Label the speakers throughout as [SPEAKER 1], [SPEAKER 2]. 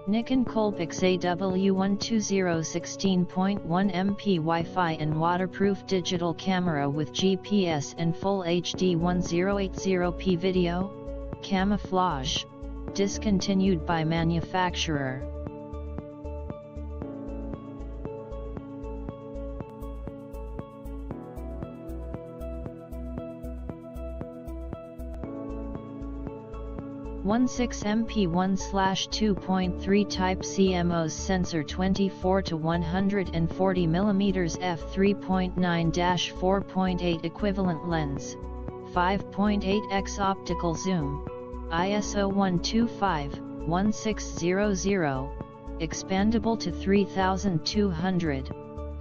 [SPEAKER 1] Nikon COOLPIX AW120 16.1 MP Wi-Fi and waterproof digital camera with GPS and Full HD 1080p video. Camouflage. Discontinued by manufacturer. MP 1/2.3 Type CMOS sensor 24 to 140 mm f3.9-4.8 equivalent lens, 5.8x optical zoom, ISO 125-1600, expandable to 3200.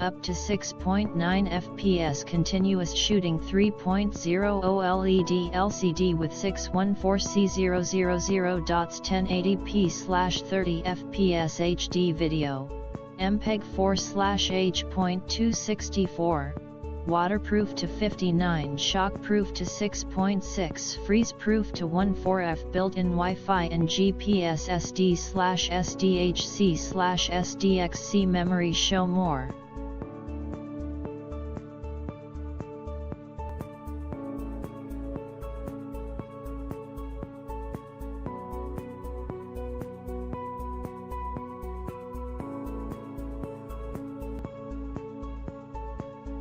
[SPEAKER 1] Up to 6.9 fps continuous shooting 3.0 OLED LCD with 614C000.1080p/30 fps HD video, MPEG 4/H.264, waterproof to 59, shockproof to 6.6, freezeproof to 14F, built-in Wi-Fi and GPS SD/SD/SDHC/SDXC memory. Show more.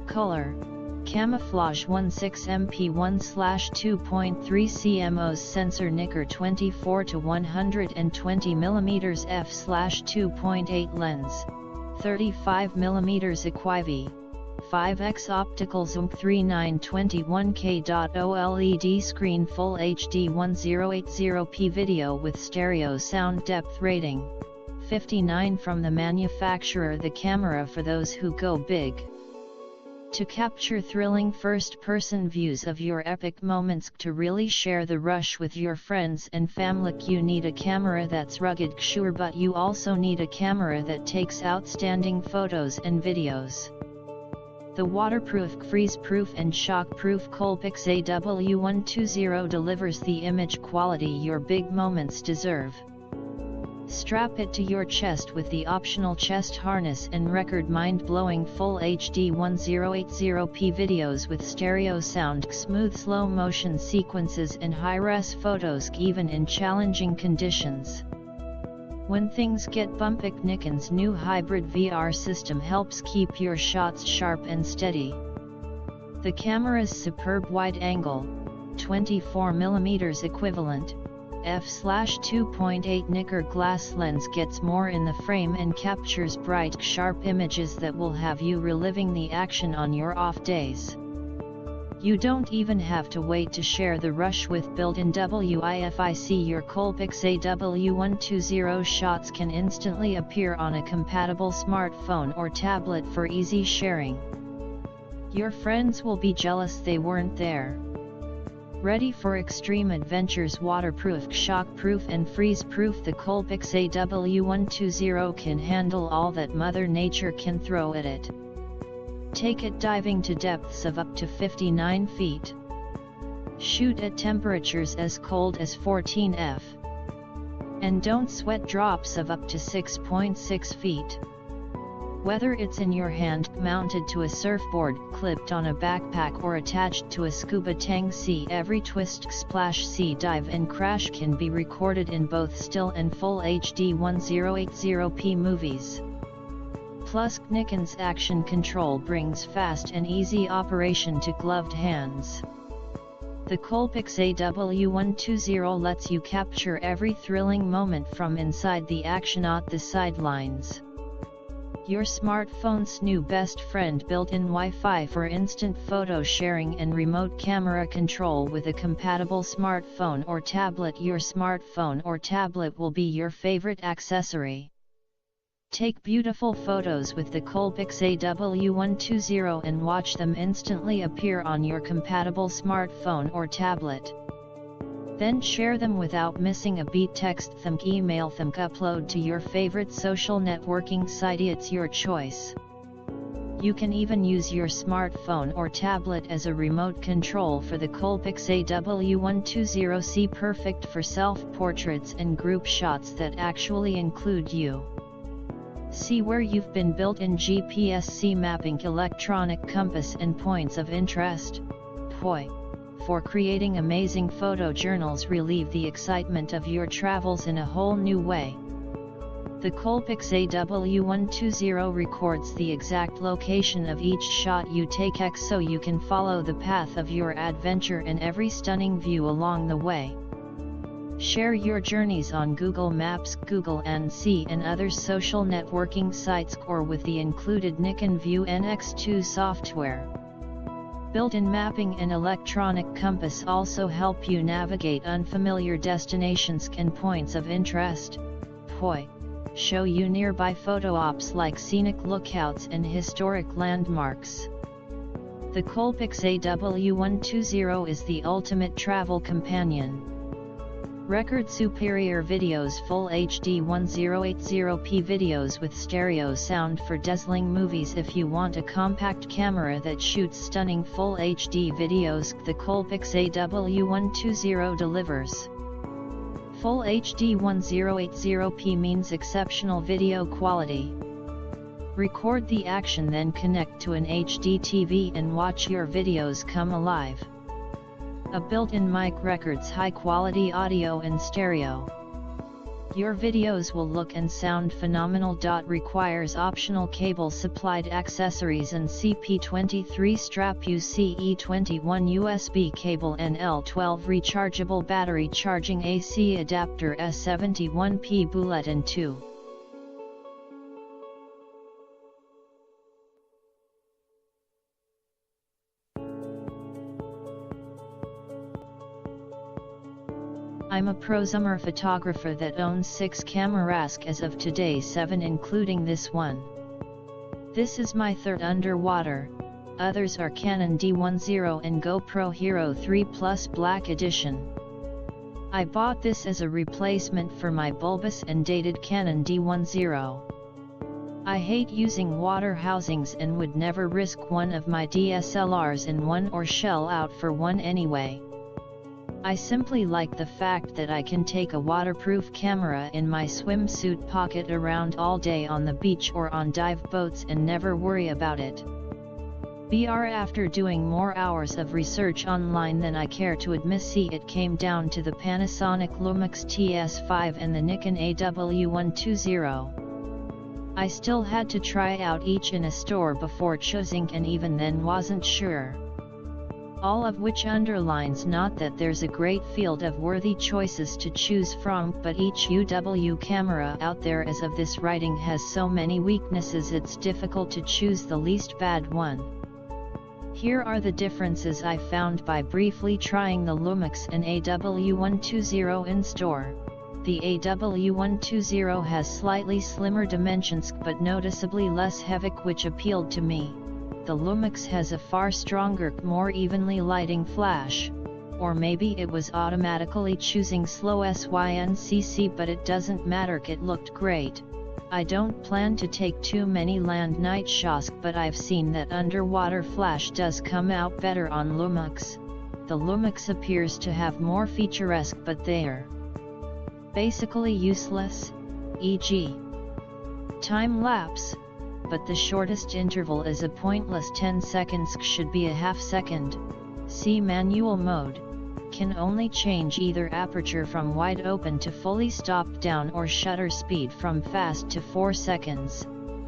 [SPEAKER 1] Color. Camouflage 16 MP 1/2.3 CMOS sensor Nikon 24 to 120 mm f/2.8 lens, 35 mm equiv, 5x optical zoom 3921K. OLED screen Full HD 1080p video with stereo sound depth rating, 59 from the manufacturer. The camera for those who go big. To capture thrilling first-person views of your epic moments, to really share the rush with your friends and family, you need a camera that's rugged, sure, but you also need a camera that takes outstanding photos and videos. The waterproof, freezeproof and shockproof COOLPIX AW120 delivers the image quality your big moments deserve. Strap it to your chest with the optional chest harness and record mind-blowing Full HD 1080p videos with stereo sound, smooth slow motion sequences and high-res photos even in challenging conditions. When things get bumpy, Nikon's new hybrid VR system helps keep your shots sharp and steady. The camera's superb wide-angle, 24mm equivalent, f/2.8 Nikon glass lens gets more in the frame and captures bright, sharp images that will have you reliving the action on your off days. You don't even have to wait to share the rush with built-in Wi-Fi. Your COOLPIX AW120 shots can instantly appear on a compatible smartphone or tablet for easy sharing. Your friends will be jealous they weren't there. Ready for extreme adventures, waterproof, shockproof and freeze-proof, the COOLPIX AW120 can handle all that Mother Nature can throw at it. Take it diving to depths of up to 59 feet. Shoot at temperatures as cold as 14 F. And don't sweat drops of up to 6.6 feet. Whether it's in your hand, mounted to a surfboard, clipped on a backpack or attached to a scuba tank, see every twist, splash, sea dive and crash can be recorded in both still and Full HD 1080p movies. Plus, Nikon's action control brings fast and easy operation to gloved hands. The COOLPIX AW120 lets you capture every thrilling moment from inside the action, not the sidelines. Your smartphone's new best friend, built-in Wi-Fi for instant photo sharing and remote camera control with a compatible smartphone or tablet. Your smartphone or tablet will be your favorite accessory. Take beautiful photos with the COOLPIX AW120 and watch them instantly appear on your compatible smartphone or tablet. Then share them without missing a beat. Text them, email them, upload to your favorite social networking site. It's your choice. You can even use your smartphone or tablet as a remote control for the COOLPIX AW120C, perfect for self-portraits and group shots that actually include you. See where you've been. Built-in GPS-C mapping, electronic compass and points of interest. POI. For creating amazing photojournals, relieve the excitement of your travels in a whole new way. The COOLPIX AW120 records the exact location of each shot you take, so you can follow the path of your adventure and every stunning view along the way. Share your journeys on Google Maps, Google NC and other social networking sites, or with the included Nikon View NX2 software. Built-in mapping and electronic compass also help you navigate unfamiliar destinations and points of interest. POI. Show you nearby photo ops like scenic lookouts and historic landmarks. The COOLPIX AW120 is the ultimate travel companion. Record superior videos, Full HD 1080p videos with stereo sound for dazzling movies. If you want a compact camera that shoots stunning Full HD videos, the COOLPIX AW120 delivers. Full HD 1080p means exceptional video quality. Record the action, then connect to an HD TV and watch your videos come alive. A built-in mic records high-quality audio and stereo. Your videos will look and sound phenomenal. Requires optional cable supplied accessories and CP23 strap, UCE21 USB cable, and L12 rechargeable battery charging AC adapter, S71P bulletin 2. I'm a prosumer photographer that owns 6 cameras as of today, 7 including this one. This is my third underwater, others are Canon D10 and GoPro Hero 3 Plus Black Edition. I bought this as a replacement for my bulbous and dated Canon D10. I hate using water housings and would never risk one of my DSLRs in one or shell out for one anyway. I simply like the fact that I can take a waterproof camera in my swimsuit pocket around all day on the beach or on dive boats and never worry about it. After doing more hours of research online than I care to admit, it came down to the Panasonic Lumix TS5 and the Nikon AW120. I still had to try out each in a store before choosing, and even then wasn't sure. All of which underlines not that there's a great field of worthy choices to choose from, but each UW camera out there as of this writing has so many weaknesses it's difficult to choose the least bad one. Here are the differences I found by briefly trying the Lumix and AW120 in store. The AW120 has slightly slimmer dimensions but noticeably less heavy, which appealed to me. The Lumix has a far stronger, more evenly lighting flash. Or maybe it was automatically choosing slow SYNCC, but it doesn't matter, it looked great. I don't plan to take too many land night shots, but I've seen that underwater flash does come out better on Lumix. The Lumix appears to have more featuresque, but they're basically useless, e.g. time-lapse. But the shortest interval is a pointless 10 seconds, should be a half second. See manual mode. Can only change either aperture from wide open to fully stopped down or shutter speed from fast to 4 seconds.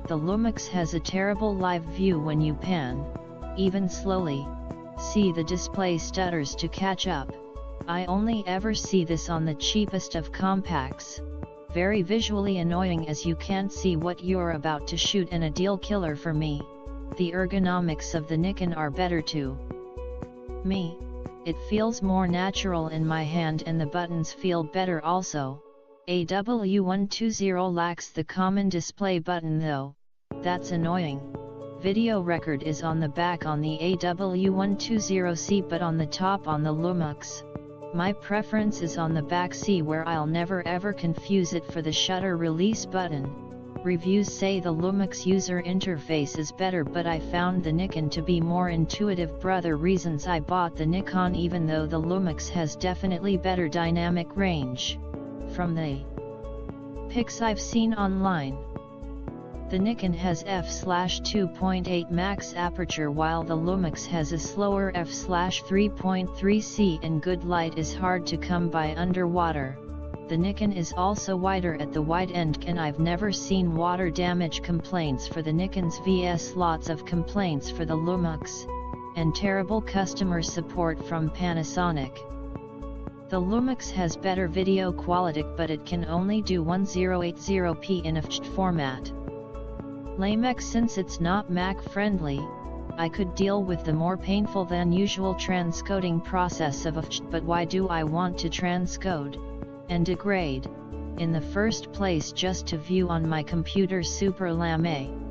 [SPEAKER 1] The Lumix has a terrible live view when you pan, even slowly. See, the display stutters to catch up. I only ever see this on the cheapest of compacts. Very visually annoying as you can't see what you're about to shoot, and a deal killer for me. The ergonomics of the Nikon are better too. It feels more natural in my hand and the buttons feel better also. AW120 lacks the common display button though, that's annoying. Video record is on the back on the AW120C but on the top on the Lumix. My preference is on the back, where I'll never ever confuse it for the shutter release button. Reviews say the Lumix user interface is better, but I found the Nikon to be more intuitive. Brother reasons I bought the Nikon, even though the Lumix has definitely better dynamic range. From the pics I've seen online, the Nikon has f/2.8 max aperture while the Lumix has a slower f/3.3c, and good light is hard to come by underwater. The Nikon is also wider at the wide end, and I've never seen water damage complaints for the Nikon's vs lots of complaints for the Lumix, and terrible customer support from Panasonic. The Lumix has better video quality, but it can only do 1080p in FHD format. Lamex, since it's not Mac friendly, I could deal with the more painful than usual transcoding process of FHD, but why do I want to transcode and degrade in the first place just to view on my computer Super Lame?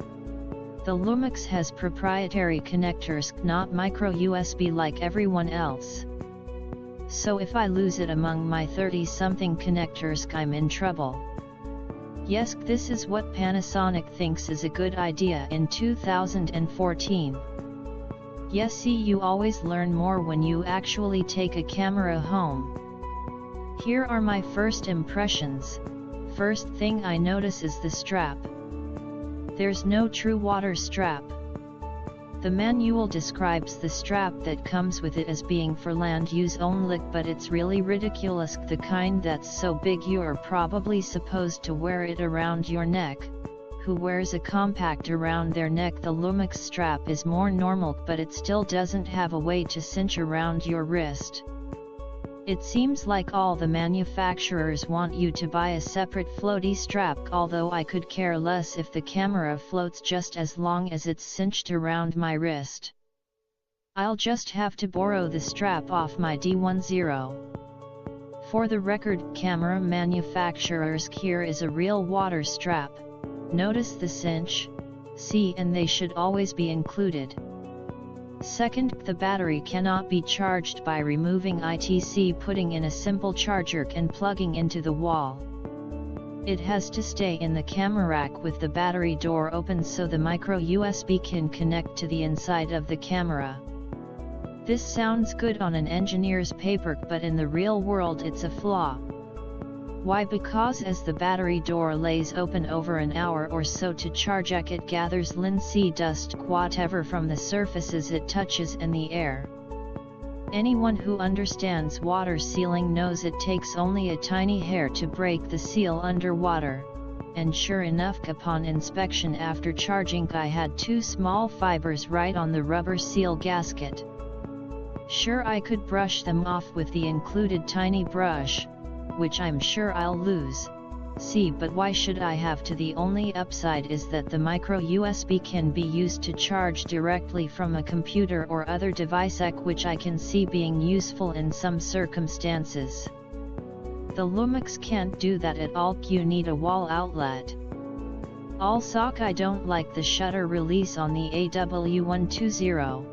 [SPEAKER 1] The Lumix has proprietary connectors, not micro USB like everyone else. So if I lose it among my 30-something connectors, I'm in trouble. Yes, this is what Panasonic thinks is a good idea in 2014. Yes, see, you always learn more when you actually take a camera home. Here are my first impressions. First thing I notice is the strap. There's no true water strap. The manual describes the strap that comes with it as being for land use only, but it's really ridiculous, the kind that's so big you're probably supposed to wear it around your neck. Who wears a compact around their neck? The Lumix strap is more normal, but it still doesn't have a way to cinch around your wrist. It seems like all the manufacturers want you to buy a separate floaty strap, although I could care less if the camera floats just as long as it's cinched around my wrist. I'll just have to borrow the strap off my D10. For the record, camera manufacturers, here is a real water strap. Notice the cinch? See, and they should always be included. Second, the battery cannot be charged by removing ITC, putting in a simple charger and plugging into the wall. It has to stay in the camera rack with the battery door open so the micro USB can connect to the inside of the camera. This sounds good on an engineer's paper, but in the real world it's a flaw. Why? Because as the battery door lays open over an hour or so to charge, it gathers linseed dust, whatever, from the surfaces it touches and the air. Anyone who understands water sealing knows it takes only a tiny hair to break the seal underwater, and sure enough, upon inspection after charging, I had two small fibers right on the rubber seal gasket. Sure, I could brush them off with the included tiny brush, which I'm sure I'll lose. See, but why should I have to? The only upside is that the micro USB can be used to charge directly from a computer or other device, which I can see being useful in some circumstances. The Lumix can't do that at all. You need a wall outlet. Also, I don't like the shutter release on the AW120.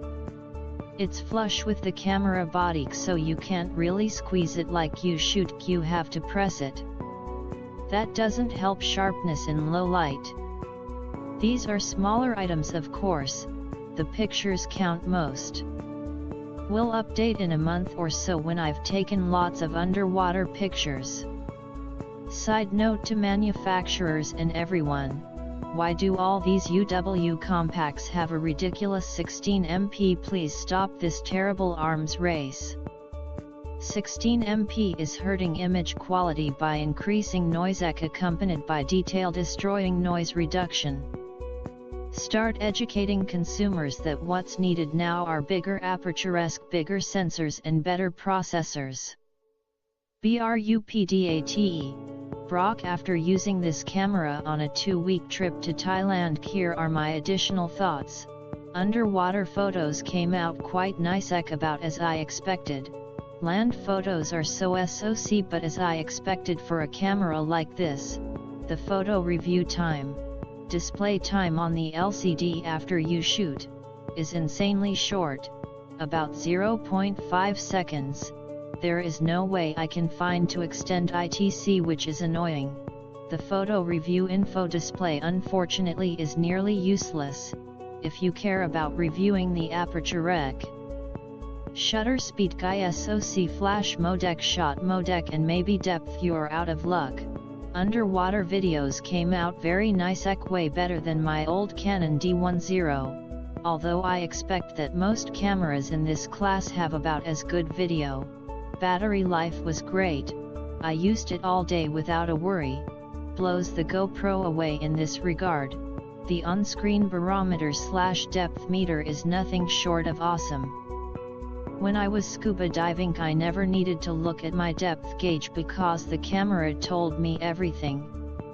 [SPEAKER 1] It's flush with the camera body, so you can't really squeeze it like you should. You have to press it. That doesn't help sharpness in low light. These are smaller items, of course, the pictures count most. We'll update in a month or so when I've taken lots of underwater pictures. Side note to manufacturers and everyone: why do all these UW compacts have a ridiculous 16MP? Please stop this terrible arms race. 16MP is hurting image quality by increasing noise accompanied by detail destroying noise reduction. Start educating consumers that what's needed now are bigger apertures, bigger sensors and better processors. BRUPDATE. Brock, after using this camera on a 2-week trip to Thailand, here are my additional thoughts. Underwater photos came out quite nice, about as I expected. Land photos are so SOC, but as I expected for a camera like this. The photo review time, display time on the LCD after you shoot, is insanely short, about 0.5 seconds. There is no way I can find to extend ITC, which is annoying. The photo review info display unfortunately is nearly useless, if you care about reviewing the aperture rec. Shutter speed, ISOC, flash modec, shot modec, and maybe depth, you're out of luck. Underwater videos came out very nice, way better than my old Canon D10, although I expect that most cameras in this class have about as good video. Battery life was great, I used it all day without a worry. Blows the GoPro away in this regard. The on-screen barometer/depth meter is nothing short of awesome. When I was scuba diving, I never needed to look at my depth gauge because the camera told me everything.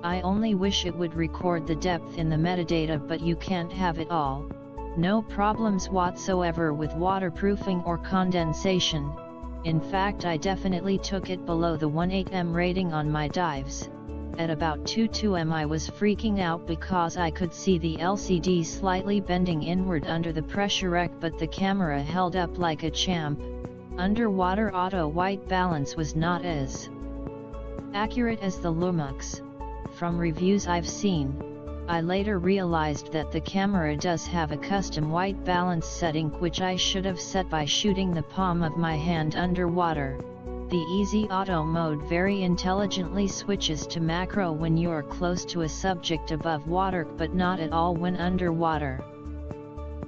[SPEAKER 1] I only wish it would record the depth in the metadata, but you can't have it all. No problems whatsoever with waterproofing or condensation. In fact, I definitely took it below the 18m rating on my dives. At about 22m I was freaking out because I could see the LCD slightly bending inward under the pressure rec, but the camera held up like a champ. Underwater auto white balance was not as accurate as the Lumix. From reviews I've seen, I later realized that the camera does have a custom white balance setting, which I should have set by shooting the palm of my hand underwater. The easy auto mode very intelligently switches to macro when you're close to a subject above water, but not at all when underwater.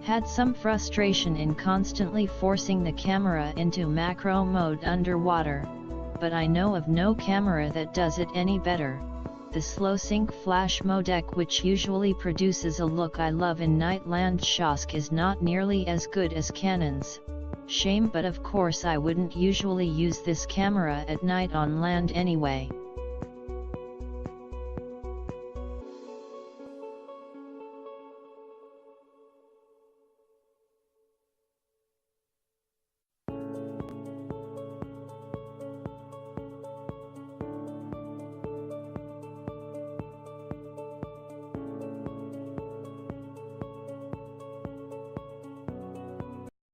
[SPEAKER 1] Had some frustration in constantly forcing the camera into macro mode underwater, but I know of no camera that does it any better. The slow sync flash modec, which usually produces a look I love in night land shots, is not nearly as good as Canon's. Shame, but of course I wouldn't usually use this camera at night on land anyway.